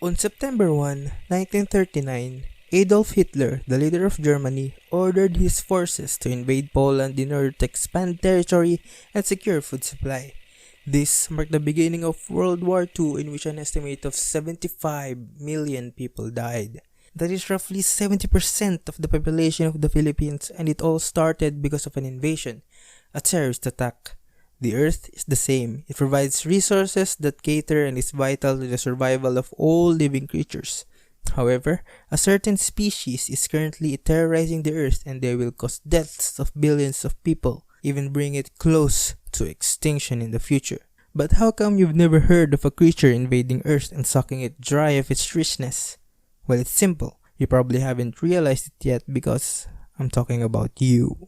On September 1, 1939, Adolf Hitler, the leader of Germany, ordered his forces to invade Poland in order to expand territory and secure food supply. This marked the beginning of World War II, in which an estimate of 75 million people died. That is roughly 70% of the population of the Philippines, and it all started because of an invasion, a terrorist attack. The Earth is the same. It provides resources that cater and is vital to the survival of all living creatures. However, a certain species is currently terrorizing the Earth, and they will cause deaths of billions of people, even bring it close to extinction in the future. But how come you've never heard of a creature invading Earth and sucking it dry of its richness? Well, it's simple. You probably haven't realized it yet because I'm talking about you.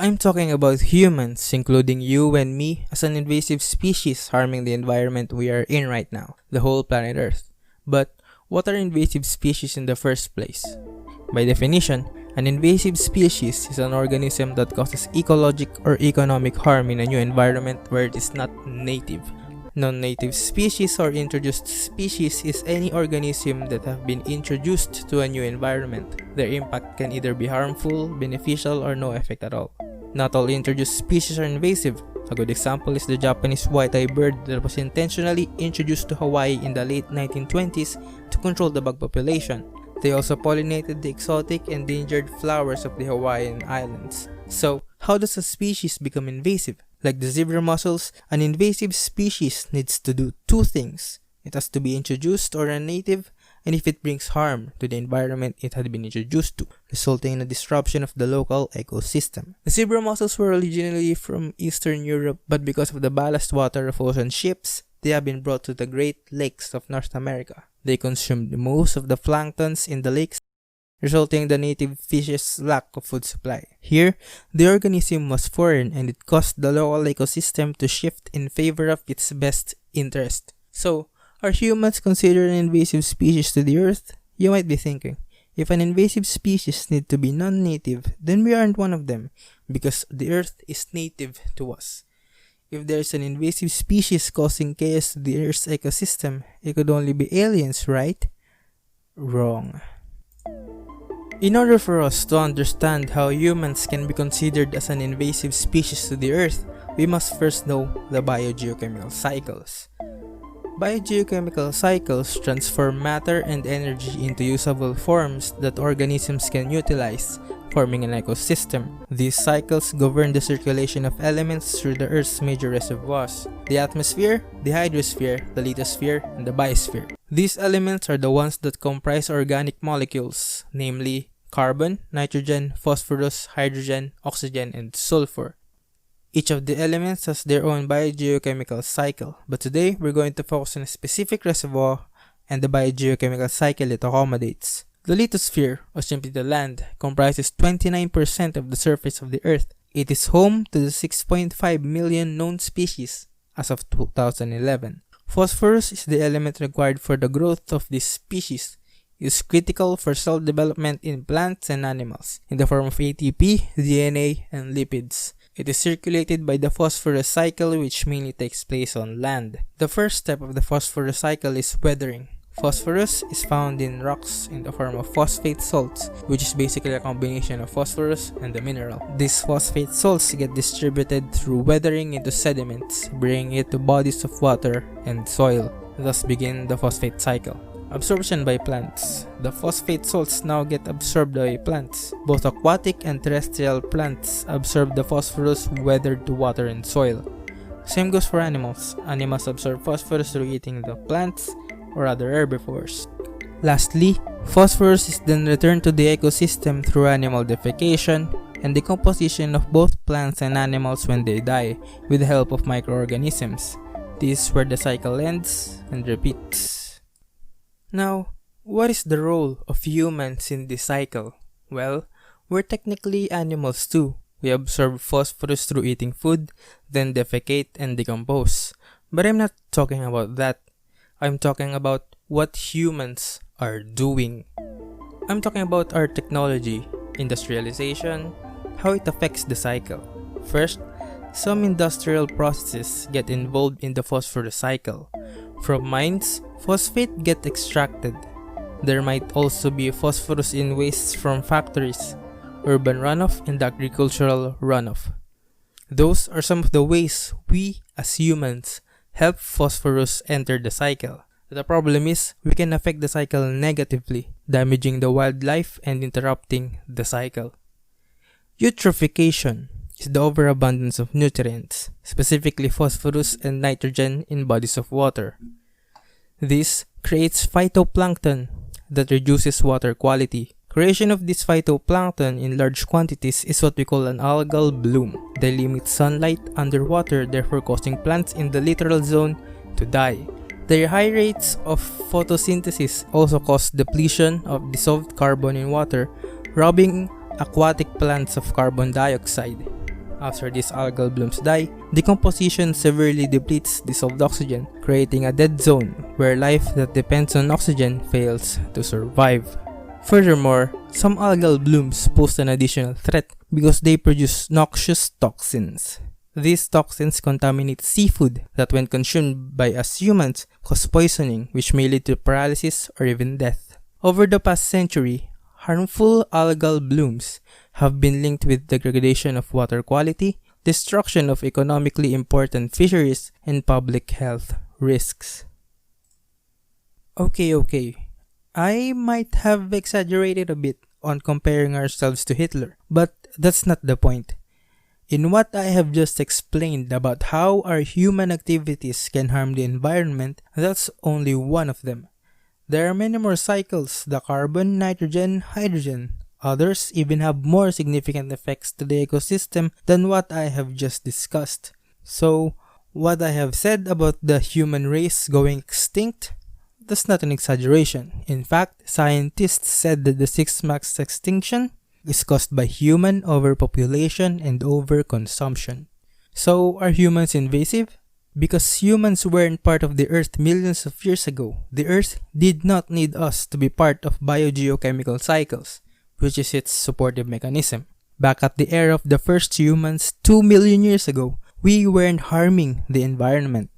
I'm talking about humans, including you and me, as an invasive species harming the environment we are in right now, the whole planet Earth. But what are invasive species in the first place? By definition, an invasive species is an organism that causes ecologic or economic harm in a new environment where it is not native. Non-native species or introduced species is any organism that have been introduced to a new environment. Their impact can either be harmful, beneficial, or no effect at all. Not all introduced species are invasive. A good example is the Japanese white-eye bird that was intentionally introduced to Hawaii in the late 1920s to control the bug population. They also pollinated the exotic endangered flowers of the Hawaiian Islands. So, how does a species become invasive? Like the zebra mussels, an invasive species needs to do two things. It has to be introduced or a native, and if it brings harm to the environment it had been introduced to, resulting in a disruption of the local ecosystem. The zebra mussels were originally from Eastern Europe, but because of the ballast water of ocean ships, they have been brought to the Great Lakes of North America. They consumed most of the planktons in the lakes, resulting in the native fish's lack of food supply. Here, the organism was foreign and it caused the local ecosystem to shift in favor of its best interest. So, are humans considered an invasive species to the Earth? You might be thinking, if an invasive species need to be non-native, then we aren't one of them, because the Earth is native to us. If there's an invasive species causing chaos to the Earth's ecosystem, it could only be aliens, right? Wrong. In order for us to understand how humans can be considered as an invasive species to the Earth, we must first know the biogeochemical cycles. Biogeochemical cycles transform matter and energy into usable forms that organisms can utilize, forming an ecosystem. These cycles govern the circulation of elements through the Earth's major reservoirs: the atmosphere, the hydrosphere, the lithosphere, and the biosphere. These elements are the ones that comprise organic molecules, namely carbon, nitrogen, phosphorus, hydrogen, oxygen, and sulfur. Each of the elements has their own biogeochemical cycle, but today we're going to focus on a specific reservoir and the biogeochemical cycle it accommodates. The lithosphere, or simply the land, comprises 29% of the surface of the Earth. It is home to the 6.5 million known species as of 2011. Phosphorus is the element required for the growth of this species. It is critical for cell development in plants and animals, in the form of ATP, DNA, and lipids. It is circulated by the phosphorus cycle, which mainly takes place on land. The first step of the phosphorus cycle is weathering. Phosphorus is found in rocks in the form of phosphate salts, which is basically a combination of phosphorus and the mineral. These phosphate salts get distributed through weathering into sediments, bringing it to bodies of water and soil, thus begin the phosphate cycle. Absorption by plants. The phosphate salts now get absorbed by plants. Both aquatic and terrestrial plants absorb the phosphorus weathered to water and soil. Same goes for animals. Animals absorb phosphorus through eating the plants or other herbivores. Lastly, phosphorus is then returned to the ecosystem through animal defecation and decomposition of both plants and animals when they die with the help of microorganisms. This is where the cycle ends and repeats. Now, what is the role of humans in this cycle? Well, we're technically animals too. We absorb phosphorus through eating food, then defecate and decompose. But I'm not talking about that. I'm talking about what humans are doing. I'm talking about our technology, industrialization, how it affects the cycle. First, some industrial processes get involved in the phosphorus cycle. From mines, phosphate get extracted. There might also be phosphorus in wastes from factories, urban runoff, and agricultural runoff. Those are some of the ways we, as humans, help phosphorus enter the cycle. The problem is, we can affect the cycle negatively, damaging the wildlife and interrupting the cycle. Eutrophication is the overabundance of nutrients, specifically phosphorus and nitrogen in bodies of water. This creates phytoplankton that reduces water quality. Creation of this phytoplankton in large quantities is what we call an algal bloom. They limit sunlight underwater, therefore causing plants in the littoral zone to die. Their high rates of photosynthesis also cause depletion of dissolved carbon in water, robbing aquatic plants of carbon dioxide. After these algal blooms die, decomposition severely depletes dissolved oxygen, creating a dead zone where life that depends on oxygen fails to survive. Furthermore, some algal blooms pose an additional threat because they produce noxious toxins. These toxins contaminate seafood that, when consumed by us humans, cause poisoning, which may lead to paralysis or even death. Over the past century, harmful algal blooms have been linked with degradation of water quality, destruction of economically important fisheries, and public health risks. Okay. I might have exaggerated a bit on comparing ourselves to Hitler, but that's not the point. In what I have just explained about how our human activities can harm the environment, that's only one of them. There are many more cycles: the carbon, nitrogen, hydrogen. Others even have more significant effects to the ecosystem than what I have just discussed. So, what I have said about the human race going extinct, that's not an exaggeration. In fact, scientists said that the sixth mass extinction is caused by human overpopulation and overconsumption. So, are humans invasive? Because humans weren't part of the Earth millions of years ago, the Earth did not need us to be part of biogeochemical cycles, which is its supportive mechanism. Back at the era of the first humans 2 million years ago, we weren't harming the environment.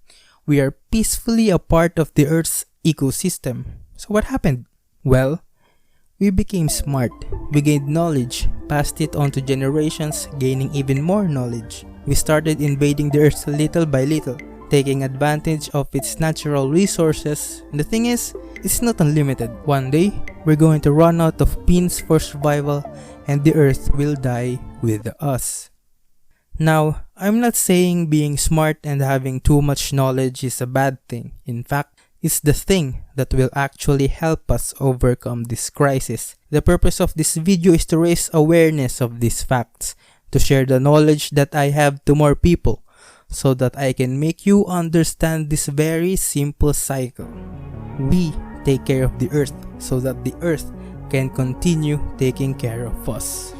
We are peacefully a part of the Earth's ecosystem. So what happened? Well, we became smart. We gained knowledge, passed it on to generations, gaining even more knowledge. We started invading the Earth little by little, taking advantage of its natural resources. And the thing is, it's not unlimited. One day, we're going to run out of beans for survival and the Earth will die with us. Now, I'm not saying being smart and having too much knowledge is a bad thing. In fact, it's the thing that will actually help us overcome this crisis. The purpose of this video is to raise awareness of these facts, to share the knowledge that I have to more people, so that I can make you understand this very simple cycle. We take care of the Earth so that the Earth can continue taking care of us.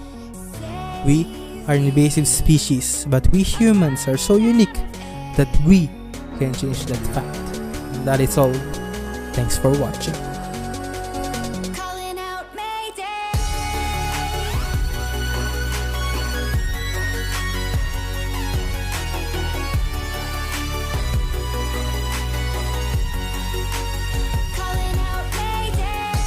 We are an invasive species, but we humans are so unique that we can change that fact. That is all. Thanks for watching.